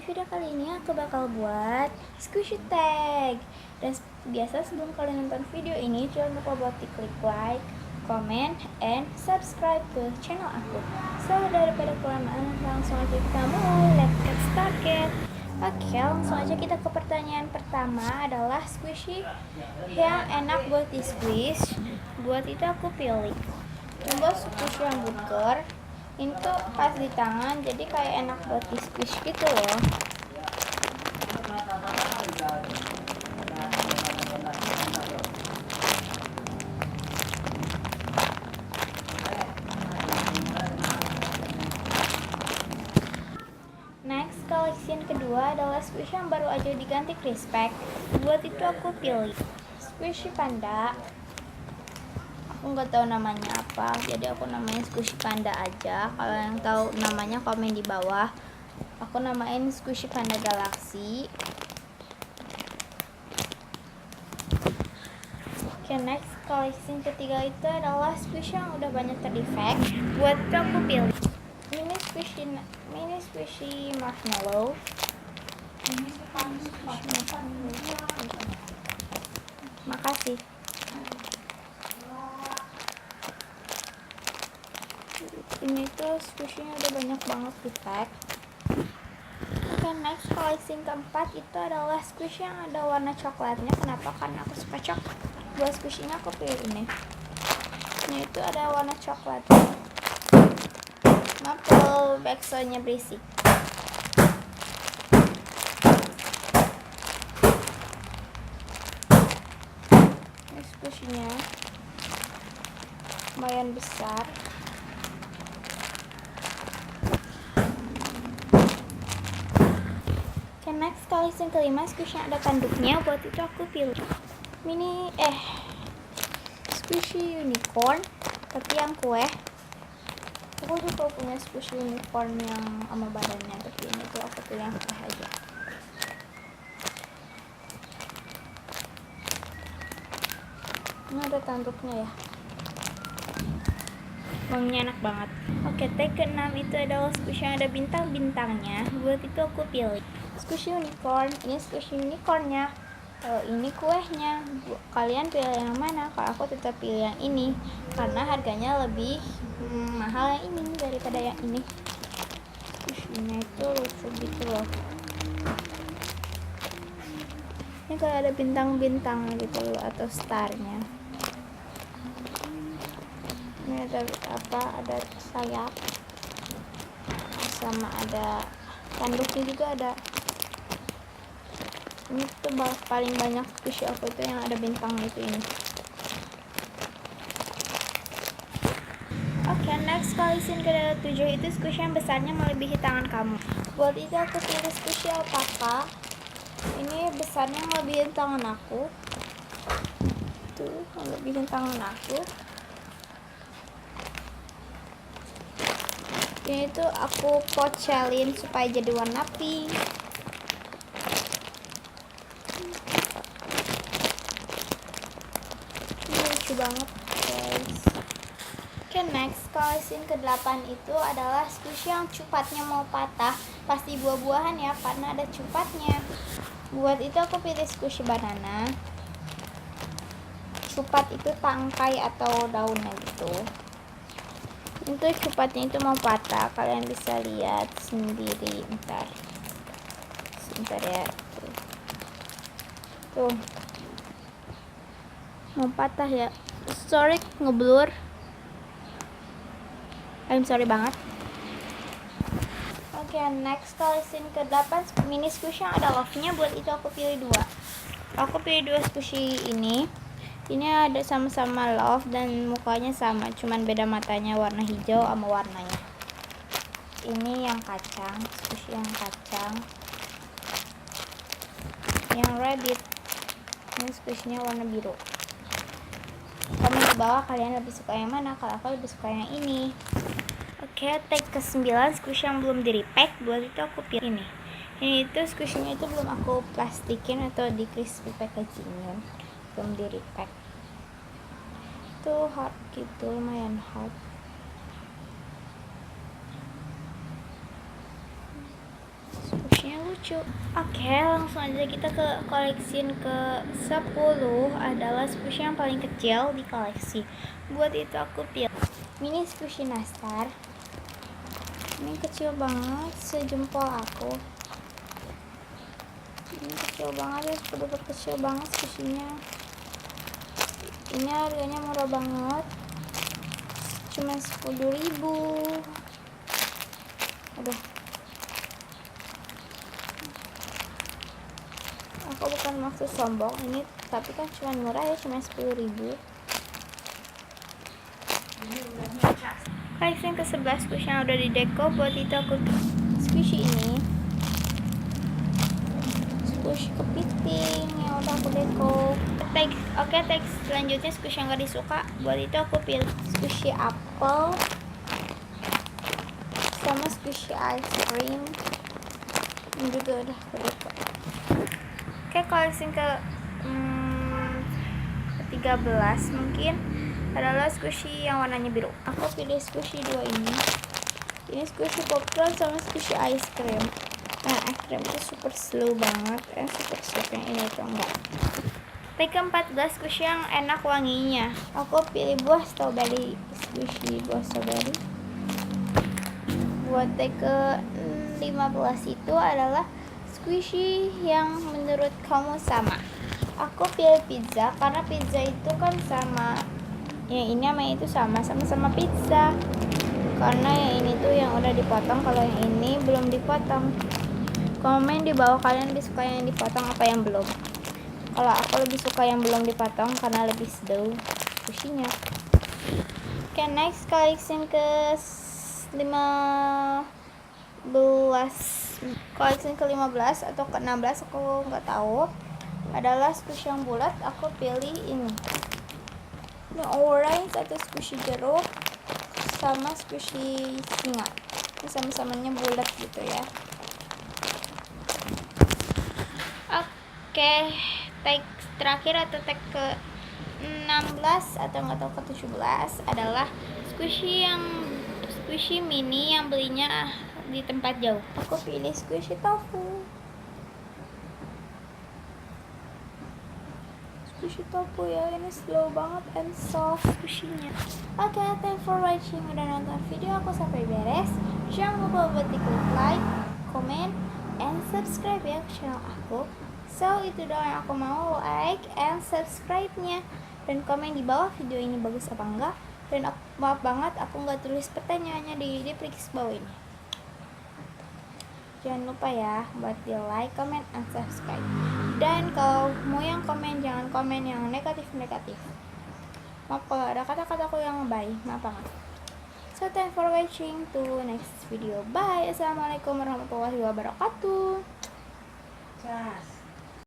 video kali ini aku bakal buat squishy tag. Dan biasa sebelum kalian nonton video ini, jangan lupa buat klik like, comment, and subscribe ke channel aku. So daripada kelamaan, langsung aja kita mulai. Let's get started. Oke, langsung aja kita ke pertanyaan pertama adalah squishy yang enak buat di squish. Buat itu aku pilih coba squishy yang burger. Ini tuh pas di tangan, jadi kayak enak buat di squish gitu loh. Next, collection kedua adalah squish yang baru aja diganti Crispek. Buat itu aku pilih squishy panda. Aku nggak tahu namanya apa, jadi aku namanya squishy panda aja. Kalau yang tahu namanya komen di bawah. Aku namain squishy panda galaxy. Oke, next collection ketiga itu adalah squishy yang udah banyak terdefect. Buat itu aku pilih mini squishy marshmallow. Makasih. Ini tuh squishy-nya udah banyak banget defect. Oke, next collection keempat itu adalah squishy yang ada warna coklatnya. Kenapa? Karena aku suka coklat. Buat squishy-nya aku pilih ini. Ini itu ada warna coklat. Maaf kalau backsound-nya berisik. Ini squishy-nya lumayan besar. Next collection kelima, squishy yang ada tanduknya. Buat itu aku pilih squishy unicorn, tapi yang kue. Aku juga punya squishy unicorn yang sama badannya, tapi ini tuh aku pilih yang kue aja. Ini ada tanduknya ya, wanginya enak banget. Oke, tag ke-6 itu adalah squishy yang ada bintang-bintangnya. Buat itu aku pilih squishy unicorn. Ini squishy unicornnya. Kalau ini kuehnya, kalian pilih yang mana? Kalau aku tetap pilih yang ini karena harganya lebih mahal yang ini daripada yang ini. Squishy-nya itu lucu gitu loh. Ini kayak ada bintang-bintang gitu loh, atau starnya. Ini ada ada sayap, sama ada tanduknya juga ada. Ini tuh paling banyak squishy aku itu yang ada bintang itu ini. Oke, next collection ke-7 itu squishy yang besarnya melebihi tangan kamu. Buat itu aku pilih squishy alpaka. Ini besarnya melebihi tangan aku. Tuh, melebihi tangan aku. Ini tuh aku pocelin supaya jadi warna pink. Lucu banget guys. Oke, next collection ke-8 itu adalah squishy yang cupatnya mau patah. Pasti buah-buahan ya, karena ada cupatnya. Buat itu aku pilih squishy banana. Cupat itu tangkai atau daunnya gitu. Itu cupatnya itu mau patah, kalian bisa lihat sendiri. Sebentar ya, tuh mau patah ya. Sorry ngeblur, I'm sorry banget. Oke, next collection ke-8 mini squishy yang ada love-nya. Buat itu aku pilih dua. Aku pilih dua squishy ini. Ini ada sama-sama love dan mukanya sama, cuman beda matanya warna hijau sama warnanya. Ini yang kacang, squishy yang kacang. Yang rabbit, ini squishy-nya warna biru. Komen di bawah kalian lebih suka yang mana. Kalau aku lebih suka yang ini. Oke, tag ke-9 squishy yang belum di-repack. Buat itu aku pilih ini. Ini itu squishy-nya itu belum aku plastikin atau di crispy packaging-nya, belum di-repack. Itu hard gitu, lumayan hard. Squishy-nya lucu. lucu. Oke, langsung aja kita ke koleksi ke 10 adalah squishy yang paling kecil di koleksi. Buat itu aku pilih mini squishy nastar. Ini kecil banget, sejempol aku. Ini kecil banget ya, bener-bener kecil banget squishy-nya. Ini harganya murah banget, cuma 10.000. Aduh, aku bukan maksud sombong ini, tapi kan cuma murah ya, cuma 10.000. Koleksi yang ke-11 squishy yang udah di deco. Buat itu aku squishy ini, squishy kepiting yang udah aku deco. Oke, teks selanjutnya squishy yang gak disuka. Buat itu aku pilih squishy apple sama squishy ice cream. Ini juga udah aku deco. Oke, koleksi ke 13 mungkin adalah squishy yang warnanya biru. Aku pilih squishy 2 ini. Ini squishy popcorn sama squishy ice cream. Nah, ice cream itu super slow banget. Super slow yang ini tuh enggak. Ke-14 squishy yang enak wanginya. Aku pilih buah strawberry, squishy buah strawberry. Buat ke-15 itu adalah squishy yang menurut kamu sama. Aku pilih pizza karena pizza itu kan sama, yang ini sama itu sama-sama pizza. Karena yang ini tuh yang udah dipotong, kalau yang ini belum dipotong. Komen di bawah kalian lebih suka yang dipotong apa yang belum. Kalau aku lebih suka yang belum dipotong karena lebih slow squishy-nya. Oke, next collection ke 15, collection ke-15 atau ke-16 aku nggak tahu, adalah squishy yang bulat. Aku pilih ini orange atau squishy jeruk sama squishy singa. Ini sama-samanya bulat gitu ya. Oke, tag terakhir atau tag ke 16 atau nggak tahu ke 17 adalah squishy mini yang belinya di tempat jauh. Aku pilih squishy tofu. Squishy tofu ya, ini slow banget and soft squishy-nya. Oke, thanks for watching. Udah nonton video aku sampai beres. Jangan lupa buat klik like, comment, and subscribe ya ke channel aku. So, itu doang yang aku mau, like and subscribe-nya. Dan komen di bawah video ini bagus apa enggak. Dan maaf banget aku nggak tulis pertanyaannya di deskripsi bawah ini. Jangan lupa ya buat di like, comment, and subscribe. Dan kalau mau yang komen, jangan komen yang negatif-negatif. Maaf kalau ada kata-kataku yang baik, maaf banget. So, thanks for watching to next video. Bye. Assalamualaikum warahmatullahi wabarakatuh.